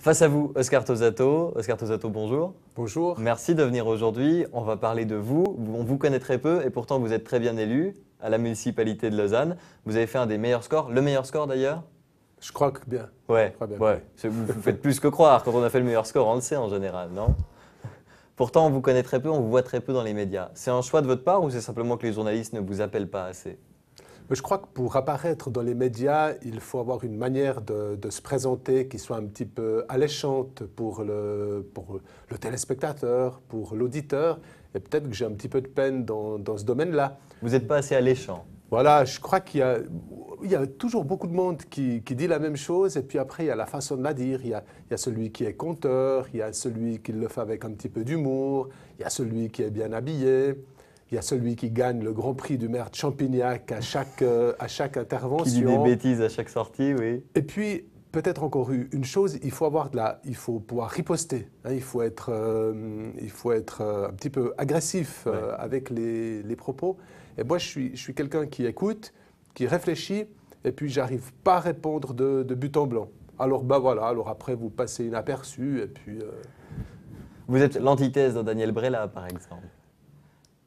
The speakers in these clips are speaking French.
Face à vous, Oscar Tosato. Oscar Tosato, bonjour. Bonjour. Merci de venir aujourd'hui. On va parler de vous. On vous connaît très peu et pourtant vous êtes très bien élu à la municipalité de Lausanne. Vous avez fait un des meilleurs scores, le meilleur score d'ailleurs. Je crois que bien. Ouais, Je crois bien. ouais. Vous faites plus que croire. Quand on a fait le meilleur score, on le sait en général, non? Pourtant, on vous connaît très peu, on vous voit très peu dans les médias. C'est un choix de votre part ou c'est simplement que les journalistes ne vous appellent pas assez? Je crois que pour apparaître dans les médias, il faut avoir une manière de se présenter qui soit un petit peu alléchante pour le téléspectateur, pour l'auditeur. Et peut-être que j'ai un petit peu de peine dans ce domaine-là. Vous n'êtes pas assez alléchant. Voilà, je crois qu'il y a toujours beaucoup de monde qui dit la même chose. Et puis après, il y a la façon de la dire. Il y a celui qui est conteur, il y a celui qui le fait avec un petit peu d'humour, il y a celui qui est bien habillé. Il y a celui qui gagne le Grand Prix du maire de Champignac à chaque intervention. Qui dit des bêtises à chaque sortie, oui. Et puis, peut-être encore une chose, il faut pouvoir riposter. Hein, il faut être un petit peu agressif avec les propos. Et moi, je suis quelqu'un qui écoute, qui réfléchit, et puis j'arrive pas à répondre de but en blanc. Alors, voilà, alors après, vous passez inaperçu, et puis... Vous êtes l'antithèse de Daniel Brella, par exemple.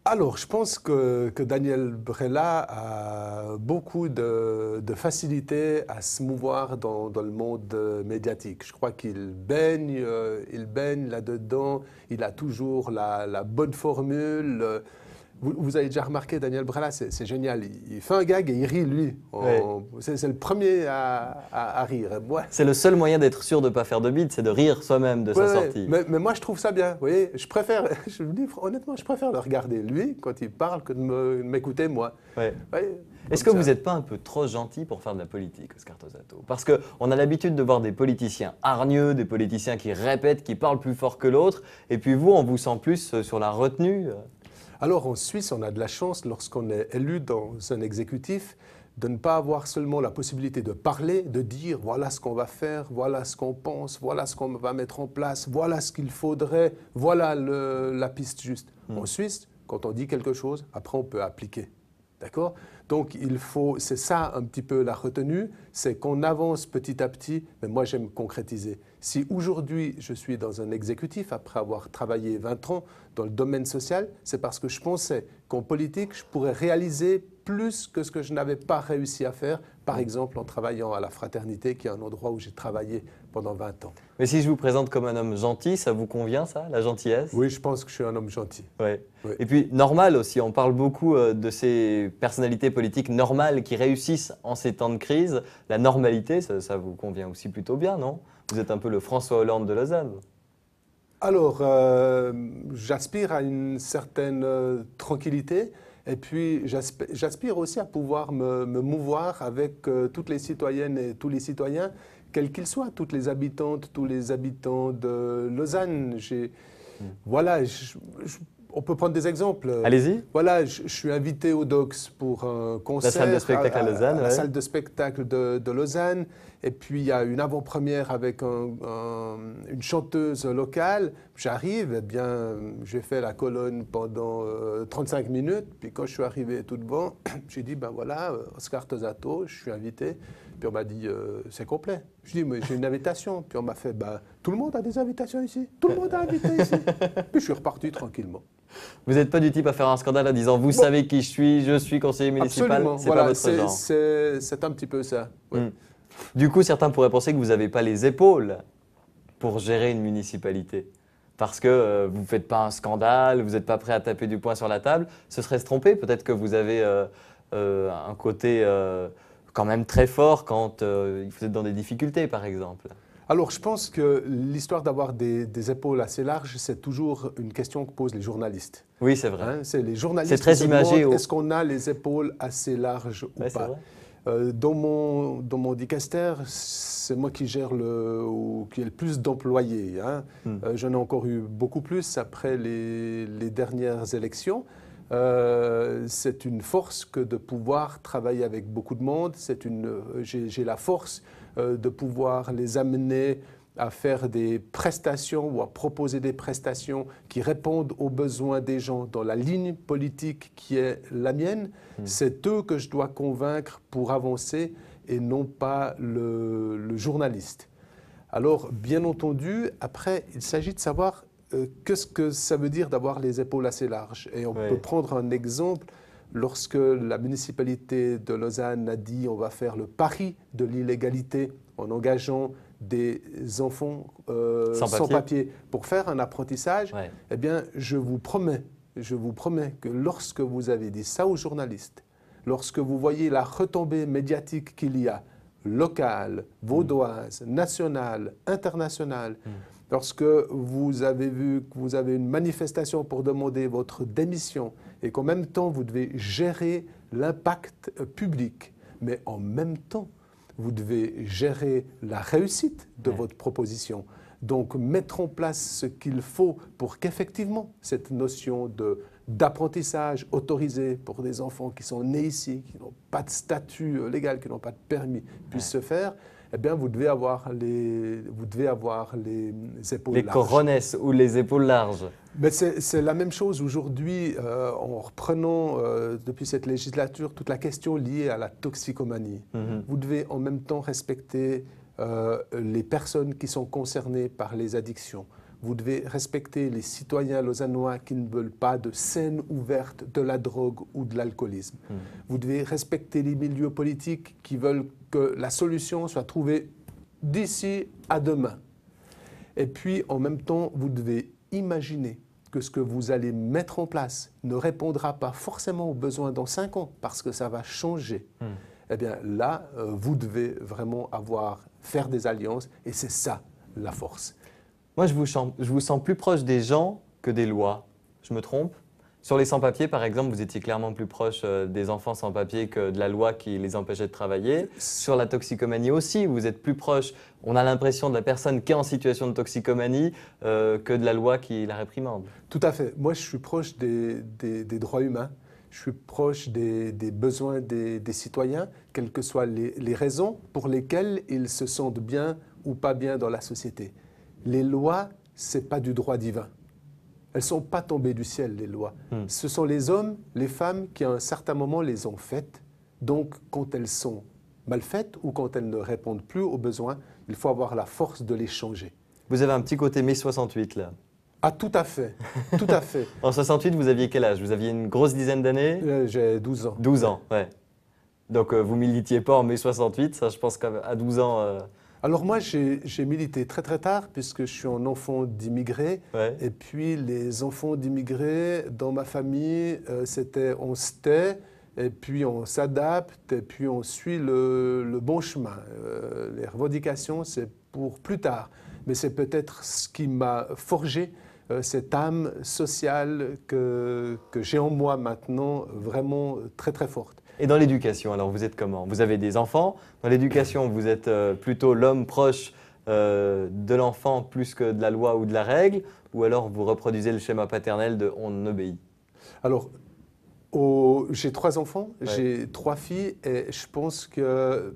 Alors, je pense que Daniel Brella a beaucoup de facilité à se mouvoir dans le monde médiatique. Je crois qu'il baigne là-dedans, il a toujours la bonne formule. Vous avez déjà remarqué, Daniel Brella, c'est génial. Il fait un gag et il rit, lui. C'est le premier à rire. C'est le seul moyen d'être sûr de ne pas faire de bide, c'est de rire soi-même de sa sortie. Mais moi, je trouve ça bien. Vous voyez, je vous dis honnêtement, je préfère le regarder, lui, quand il parle, que de m'écouter, moi. Ouais. Est-ce que vous n'êtes pas un peu trop gentil pour faire de la politique, Oscar Tosato? Parce qu'on a l'habitude de voir des politiciens hargneux, des politiciens qui répètent, qui parlent plus fort que l'autre, et puis vous, on vous sent plus sur la retenue. Alors en Suisse, on a de la chance lorsqu'on est élu dans un exécutif de ne pas avoir seulement la possibilité de parler, de dire voilà ce qu'on va faire, voilà ce qu'on pense, voilà ce qu'on va mettre en place, voilà ce qu'il faudrait, voilà la piste juste. En Suisse, quand on dit quelque chose, après on peut appliquer. D'accord? Donc c'est ça un petit peu la retenue, c'est qu'on avance petit à petit, mais moi j'aime concrétiser. Si aujourd'hui je suis dans un exécutif, après avoir travaillé 20 ans dans le domaine social, c'est parce que je pensais qu'en politique, je pourrais réaliser plus que ce que je n'avais pas réussi à faire, par exemple en travaillant à la Fraternité, qui est un endroit où j'ai travaillé pendant 20 ans. Mais si je vous présente comme un homme gentil, ça vous convient ça, la gentillesse? Oui, je pense que je suis un homme gentil. Ouais. Oui. Et puis normal aussi, on parle beaucoup de ces personnalités politiques normales qui réussissent en ces temps de crise. La normalité, ça vous convient aussi plutôt bien, non? Vous êtes un peu le François Hollande de Lausanne. Alors, j'aspire à une certaine tranquillité et puis j'aspire aussi à pouvoir me mouvoir avec toutes les citoyennes et tous les citoyens, quels qu'ils soient, toutes les habitantes, tous les habitants de Lausanne. Voilà, on peut prendre des exemples. Allez-y. Voilà, je suis invité au DOX pour un concert. La salle de spectacle à Lausanne. La salle de spectacle de Lausanne. Et puis, il y a une avant-première avec une chanteuse locale. J'arrive, eh bien, j'ai fait la colonne pendant 35 minutes. Puis quand je suis arrivé tout devant, j'ai dit, ben voilà, Oscar Tosato, je suis invité. Puis on m'a dit, c'est complet. Je dis, mais j'ai une invitation. Puis on m'a fait, ben, tout le monde a des invitations ici. Tout le monde a invité ici. Puis je suis reparti tranquillement. Vous n'êtes pas du type à faire un scandale en disant vous savez qui je suis conseiller municipal. Absolument. C'est pas votre genre. C'est un petit peu ça. Ouais. Du coup, certains pourraient penser que vous n'avez pas les épaules pour gérer une municipalité. Parce que vous ne faites pas un scandale, vous n'êtes pas prêt à taper du poing sur la table. Ce serait se tromper. Peut-être que vous avez un côté quand même très fort quand vous êtes dans des difficultés, par exemple. Alors, je pense que l'histoire d'avoir des épaules assez larges, c'est toujours une question que posent les journalistes. Oui, c'est vrai. Hein, c'est les journalistes c'est très qui se imagé. demandent est-ce qu'on a les épaules assez larges ou pas. Dans mon dicaster, c'est moi qui gère qui ai le plus d'employés. Hein. J'en ai encore eu beaucoup plus après les dernières élections. C'est une force que de pouvoir travailler avec beaucoup de monde. J'ai la force de pouvoir les amener à faire des prestations ou à proposer des prestations qui répondent aux besoins des gens dans la ligne politique qui est la mienne. C'est eux que je dois convaincre pour avancer et non pas le journaliste. Alors, bien entendu, après, il s'agit de savoir qu'est-ce que ça veut dire d'avoir les épaules assez larges. Et on peut prendre un exemple. Lorsque la municipalité de Lausanne a dit on va faire le pari de l'illégalité en engageant des enfants sans papier pour faire un apprentissage, eh bien, je vous promets que lorsque vous avez dit ça aux journalistes, lorsque vous voyez la retombée médiatique qu'il y a, locale, vaudoise, nationale, internationale, lorsque vous avez vu que vous avez une manifestation pour demander votre démission et qu'en même temps vous devez gérer l'impact public, mais en même temps vous devez gérer la réussite de votre proposition. Donc mettre en place ce qu'il faut pour qu'effectivement cette notion d'apprentissage autorisé pour des enfants qui sont nés ici, qui n'ont pas de statut légal, qui n'ont pas de permis, puisse se faire, eh bien vous devez avoir les épaules larges. Les corones ou les épaules larges. Mais c'est la même chose aujourd'hui en reprenant depuis cette législature toute la question liée à la toxicomanie. Vous devez en même temps respecter les personnes qui sont concernées par les addictions. Vous devez respecter les citoyens lausannois qui ne veulent pas de scène ouverte de la drogue ou de l'alcoolisme. Vous devez respecter les milieux politiques qui veulent que la solution soit trouvée d'ici à demain. Et puis, en même temps, vous devez imaginer que ce que vous allez mettre en place ne répondra pas forcément aux besoins dans 5 ans, parce que ça va changer. Eh bien là, vous devez vraiment faire des alliances, et c'est ça la force. Moi, je vous sens plus proche des gens que des lois. Je me trompe? Sur les sans-papiers, par exemple, vous étiez clairement plus proche des enfants sans-papiers que de la loi qui les empêchait de travailler. Sur la toxicomanie aussi, vous êtes plus proche, on a l'impression, de la personne qui est en situation de toxicomanie que de la loi qui la réprimande. Tout à fait. Moi, je suis proche des droits humains. Je suis proche des besoins des citoyens, quelles que soient les raisons pour lesquelles ils se sentent bien ou pas bien dans la société. Les lois, ce n'est pas du droit divin. Elles ne sont pas tombées du ciel, les lois. Ce sont les hommes, les femmes qui, à un certain moment, les ont faites. Donc, quand elles sont mal faites ou quand elles ne répondent plus aux besoins, il faut avoir la force de les changer. Vous avez un petit côté mai 68, là. Ah, tout à fait, tout à fait. En 68, vous aviez quel âge? Vous aviez une grosse dizaine d'années? J'ai 12 ans. 12 ans, ouais. Donc, vous militiez pas en mai 68, ça, je pense qu'à 12 ans... Alors moi, j'ai milité très très tard puisque je suis un enfant d'immigrés. Et puis les enfants d'immigrés, dans ma famille, c'était on se tait, et puis on s'adapte, et puis on suit le bon chemin. Les revendications, c'est pour plus tard. Mais c'est peut-être ce qui m'a forgé cette âme sociale que j'ai en moi maintenant, vraiment très très forte. Et dans l'éducation, alors vous êtes comment? Vous avez des enfants. Dans l'éducation, vous êtes plutôt l'homme proche de l'enfant plus que de la loi ou de la règle, ou alors vous reproduisez le schéma paternel de on obéit? Alors, j'ai 3 enfants, j'ai 3 filles, et je pense que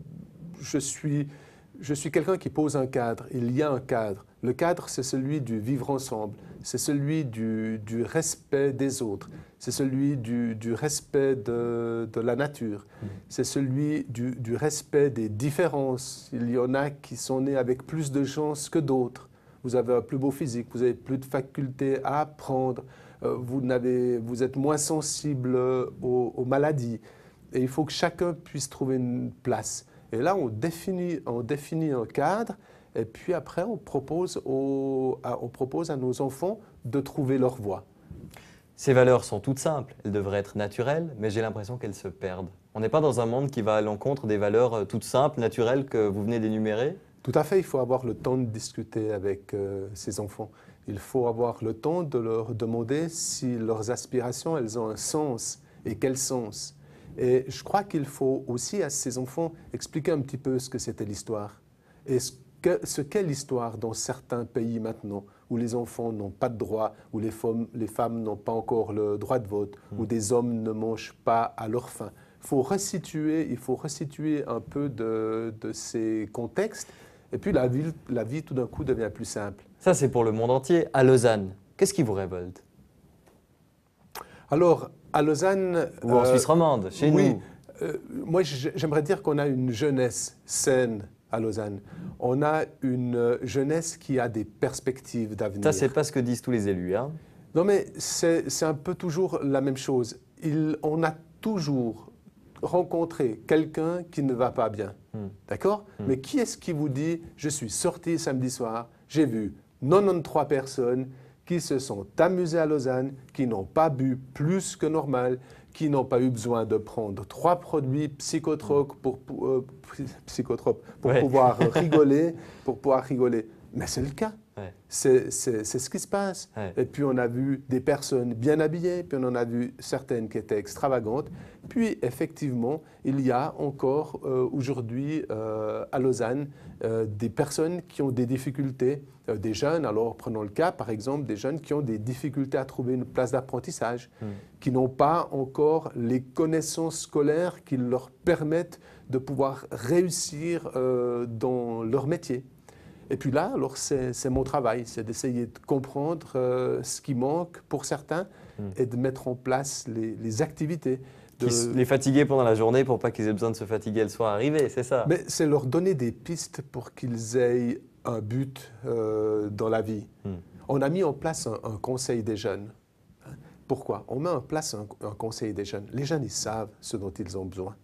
je suis quelqu'un qui pose un cadre. Il y a un cadre. Le cadre, c'est celui du vivre ensemble, c'est celui du respect des autres, c'est celui du respect de la nature, c'est celui du respect des différences. Il y en a qui sont nés avec plus de chance que d'autres. Vous avez un plus beau physique, vous avez plus de facultés à apprendre, vous êtes moins sensible aux maladies. Et il faut que chacun puisse trouver une place. Et là, on définit un cadre, et puis après, on propose à nos enfants de trouver leur voie. Ces valeurs sont toutes simples, elles devraient être naturelles, mais j'ai l'impression qu'elles se perdent. On n'est pas dans un monde qui va à l'encontre des valeurs toutes simples, naturelles que vous venez d'énumérer? Tout à fait, il faut avoir le temps de discuter avec ces enfants. Il faut avoir le temps de leur demander si leurs aspirations, elles ont un sens, et quel sens. Et je crois qu'il faut aussi à ces enfants expliquer un petit peu ce que c'était l'histoire. Et ce qu'est l'histoire dans certains pays maintenant, où les enfants n'ont pas de droit, où les femmes n'ont pas encore le droit de vote, où des hommes ne mangent pas à leur faim. Il faut restituer un peu de ces contextes, et puis la vie tout d'un coup devient plus simple. Ça, c'est pour le monde entier. À Lausanne, qu'est-ce qui vous révolte? Alors, à Lausanne... Ou en Suisse romande, chez nous? Moi, j'aimerais dire qu'on a une jeunesse saine à Lausanne. On a une jeunesse qui a des perspectives d'avenir. Ça, c'est pas ce que disent tous les élus, hein. Non, mais c'est un peu toujours la même chose. On a toujours rencontré quelqu'un qui ne va pas bien. D'accord? Mais qui est-ce qui vous dit, je suis sorti samedi soir, j'ai vu 93 personnes qui se sont amusées à Lausanne, qui n'ont pas bu plus que normal, qui n'ont pas eu besoin de prendre 3 produits psychotropes pour Ouais. pouvoir rigoler, Mais c'est le cas. Ouais. C'est ce qui se passe. Ouais. Et puis on a vu des personnes bien habillées, puis on en a vu certaines qui étaient extravagantes. Puis effectivement, il y a encore aujourd'hui à Lausanne des personnes qui ont des difficultés, des jeunes. Alors prenons le cas par exemple des jeunes qui ont des difficultés à trouver une place d'apprentissage, qui n'ont pas encore les connaissances scolaires qui leur permettent de pouvoir réussir dans leur métier. Et puis là, alors c'est mon travail, c'est d'essayer de comprendre ce qui manque pour certains et de mettre en place les activités. Les fatiguer pendant la journée pour pas qu'ils aient besoin de se fatiguer le soir arrivé, c'est ça? Mais c'est leur donner des pistes pour qu'ils aient un but dans la vie. On a mis en place un conseil des jeunes. Pourquoi? On met en place un conseil des jeunes. Les jeunes, ils savent ce dont ils ont besoin.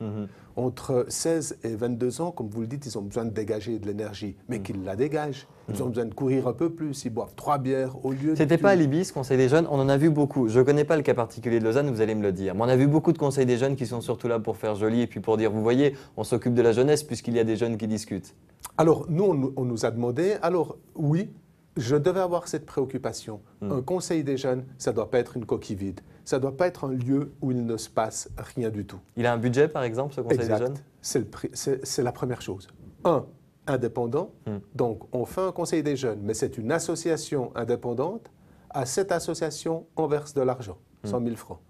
Entre 16 et 22 ans, comme vous le dites, ils ont besoin de dégager de l'énergie, mais qu'ils la dégagent. Ils ont besoin de courir un peu plus, ils boivent 3 bières au lieu de... C'était pas à Libye, ce conseil des jeunes, on en a vu beaucoup. Je ne connais pas le cas particulier de Lausanne, vous allez me le dire. Mais on a vu beaucoup de conseils des jeunes qui sont surtout là pour faire joli et puis pour dire, vous voyez, on s'occupe de la jeunesse puisqu'il y a des jeunes qui discutent. Alors, nous, on nous a demandé, alors oui, je devais avoir cette préoccupation. Un conseil des jeunes, ça ne doit pas être une coquille vide. Ça ne doit pas être un lieu où il ne se passe rien du tout. Il a un budget, par exemple, ce conseil des jeunes? C'est la première chose. Indépendant. Donc, on fait un conseil des jeunes, mais c'est une association indépendante. À cette association, on verse de l'argent, 100 000 francs.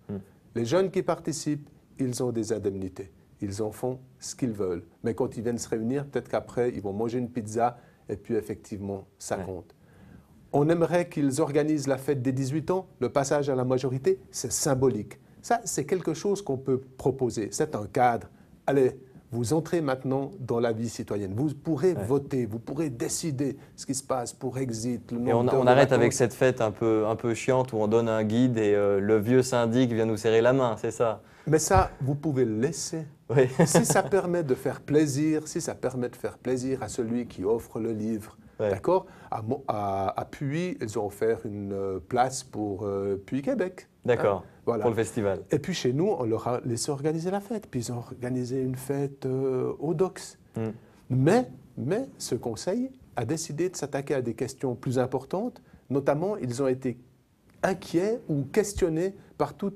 Les jeunes qui participent, ils ont des indemnités. Ils en font ce qu'ils veulent. Mais quand ils viennent se réunir, peut-être qu'après, ils vont manger une pizza et puis effectivement, ça compte. On aimerait qu'ils organisent la fête des 18 ans, le passage à la majorité, c'est symbolique. Ça, c'est quelque chose qu'on peut proposer. C'est un cadre. Allez, vous entrez maintenant dans la vie citoyenne. Vous pourrez voter, vous pourrez décider ce qui se passe pour Exit. Et on arrête avec cette fête un peu chiante où on donne un guide et le vieux syndic vient nous serrer la main, c'est ça? Mais ça, vous pouvez le laisser. Oui. Si ça permet de faire plaisir, si ça permet de faire plaisir à celui qui offre le livre, d'accord? À Puy, ils ont offert une place pour Puy-Québec. D'accord, hein, voilà. Pour le festival. Et puis chez nous, on leur a laissé organiser la fête. Puis ils ont organisé une fête au Dox. Mais ce conseil a décidé de s'attaquer à des questions plus importantes. Notamment, ils ont été inquiets ou questionnés par tous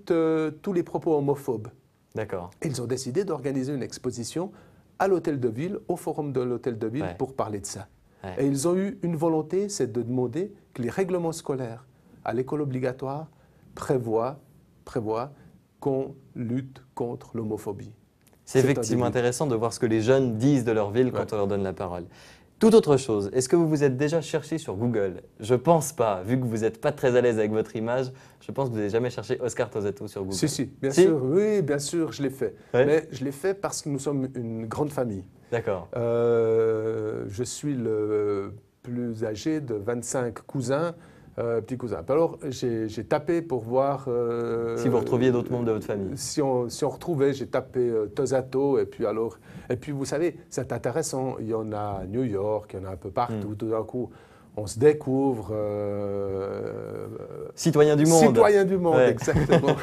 les propos homophobes. D'accord. Ils ont décidé d'organiser une exposition à l'Hôtel de Ville, au forum de l'Hôtel de Ville, pour parler de ça. Et ils ont eu une volonté, c'est de demander que les règlements scolaires à l'école obligatoire prévoient qu'on lutte contre l'homophobie. C'est effectivement intéressant de voir ce que les jeunes disent de leur ville quand on leur donne la parole. Toute autre chose, est-ce que vous vous êtes déjà cherché sur Google? Je pense pas, vu que vous n'êtes pas très à l'aise avec votre image, je pense que vous n'avez jamais cherché Oscar Tosato sur Google. Si, bien sûr, oui, bien sûr, je l'ai fait. Mais je l'ai fait parce que nous sommes une grande famille. D'accord. Je suis le plus âgé de 25 cousins, petits cousins. Alors, j'ai tapé pour voir... si vous retrouviez d'autres membres de votre famille. Si on retrouvait, j'ai tapé Tosato, et puis vous savez, c'est intéressant, il y en a à New York, il y en a un peu partout, tout d'un coup, on se découvre... Citoyen du monde. Citoyen du monde, exactement.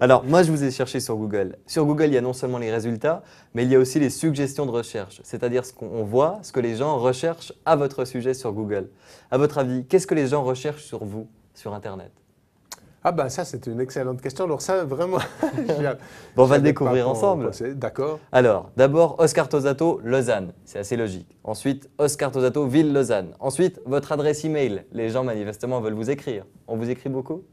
Alors, moi, je vous ai cherché sur Google. Sur Google, il y a non seulement les résultats, mais il y a aussi les suggestions de recherche, c'est-à-dire ce qu'on voit, ce que les gens recherchent à votre sujet sur Google. À votre avis, qu'est-ce que les gens recherchent sur vous, sur Internet? Ah ben ça, c'est une excellente question. Alors ça, vraiment... Bon, on va le découvrir ensemble. D'accord. Alors, d'abord, Oscar Tosato, Lausanne. C'est assez logique. Ensuite, Oscar Tosato, Ville Lausanne. Ensuite, votre adresse email. Les gens, manifestement, veulent vous écrire. On vous écrit beaucoup?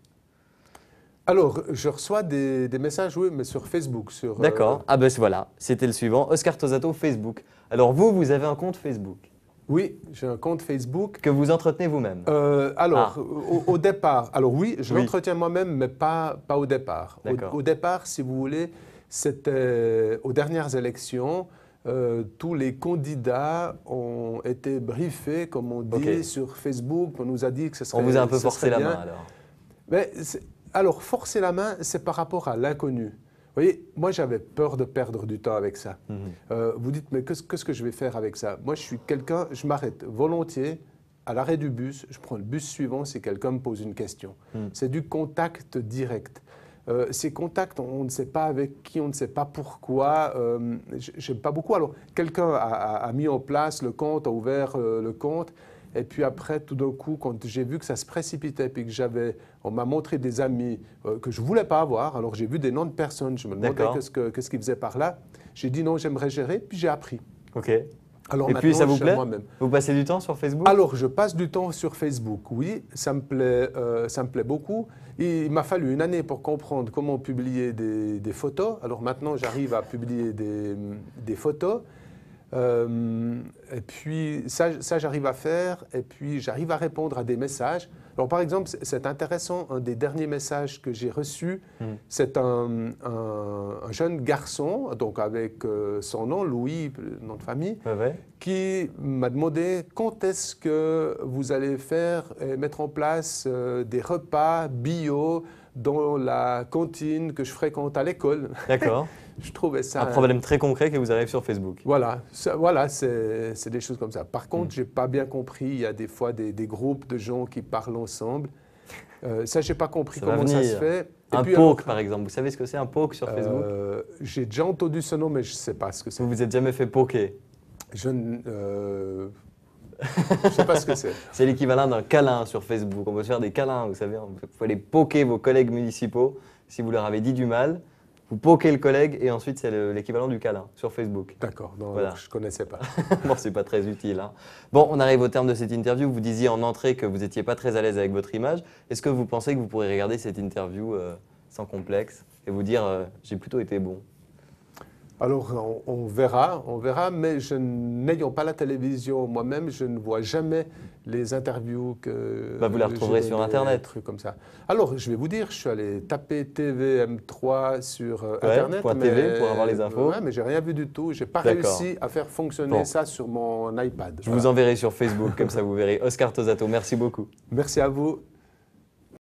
Alors, je reçois des messages, oui, mais sur Facebook. D'accord. Ah ben voilà, c'était le suivant. Oscar Tosato, Facebook. Alors vous avez un compte Facebook? Oui, j'ai un compte Facebook. Que vous entretenez vous-même? Au départ, alors oui, je l'entretiens moi-même, mais pas au départ. Au départ, si vous voulez, c'était aux dernières élections. tous les candidats ont été briefés, comme on dit, sur Facebook. On nous a dit que ce serait On vous a un peu forcé la bien. main alors. Mais alors, forcer la main, c'est par rapport à l'inconnu. Vous voyez, moi j'avais peur de perdre du temps avec ça. Vous dites, mais qu'est-ce que je vais faire avec ça? Moi je suis quelqu'un, je m'arrête volontiers à l'arrêt du bus, je prends le bus suivant si quelqu'un me pose une question. C'est du contact direct. Ces contacts, on ne sait pas avec qui, on ne sait pas pourquoi. J'aime pas beaucoup. Alors, quelqu'un a mis en place le compte, a ouvert le compte. Et puis après, tout d'un coup, quand j'ai vu que ça se précipitait, puis que on m'a montré des amis que je ne voulais pas avoir, alors j'ai vu des noms de personnes, je me demandais qu'est-ce qu'ils faisaient par là. J'ai dit non, j'aimerais gérer, puis j'ai appris. Ok. Alors et puis ça vous plaît? moi-même. Vous passez du temps sur Facebook? Alors je passe du temps sur Facebook, oui, ça me plaît beaucoup. Il m'a fallu une année pour comprendre comment publier des photos. Alors maintenant, j'arrive à publier des photos. Et puis ça j'arrive à faire, et puis j'arrive à répondre à des messages. Alors par exemple, c'est intéressant, un des derniers messages que j'ai reçus, c'est un jeune garçon, donc avec son nom, Louis, le nom de famille, qui m'a demandé quand est-ce que vous allez mettre en place des repas bio dans la cantine que je fréquente à l'école. D'accord. Je trouvais ça... Un problème très concret qui vous arrive sur Facebook. Voilà, c'est des choses comme ça. Par contre, je n'ai pas bien compris, il y a des fois des groupes de gens qui parlent ensemble. Ça, je n'ai pas compris comment ça se fait. Et un poke, par exemple. Vous savez ce que c'est un poke sur Facebook? J'ai déjà entendu ce nom, mais je ne sais pas ce que c'est. Vous vous êtes jamais fait poker? Je ne sais pas ce que c'est. C'est l'équivalent d'un câlin sur Facebook. On peut se faire des câlins, vous savez. Il faut aller poker vos collègues municipaux si vous leur avez dit du mal. Vous pokez le collègue et ensuite c'est l'équivalent du câlin sur Facebook. D'accord, voilà. Je ne connaissais pas. Bon, c'est pas très utile. Hein. Bon, on arrive au terme de cette interview. Vous disiez en entrée que vous n'étiez pas très à l'aise avec votre image. Est-ce que vous pensez que vous pourrez regarder cette interview sans complexe et vous dire j'ai plutôt été bon? Alors, on verra, mais n'ayant pas la télévision moi-même, je ne vois jamais les interviews que... vous la retrouverez sur Internet. Trucs comme ça. Alors, je vais vous dire, je suis allé taper TVM3 sur Internet. .tv pour avoir les infos. Mais je n'ai rien vu du tout. Je n'ai pas réussi à faire fonctionner ça sur mon iPad. Je vous enverrai sur Facebook, comme ça vous verrez. Oscar Tosato, merci beaucoup. Merci à vous.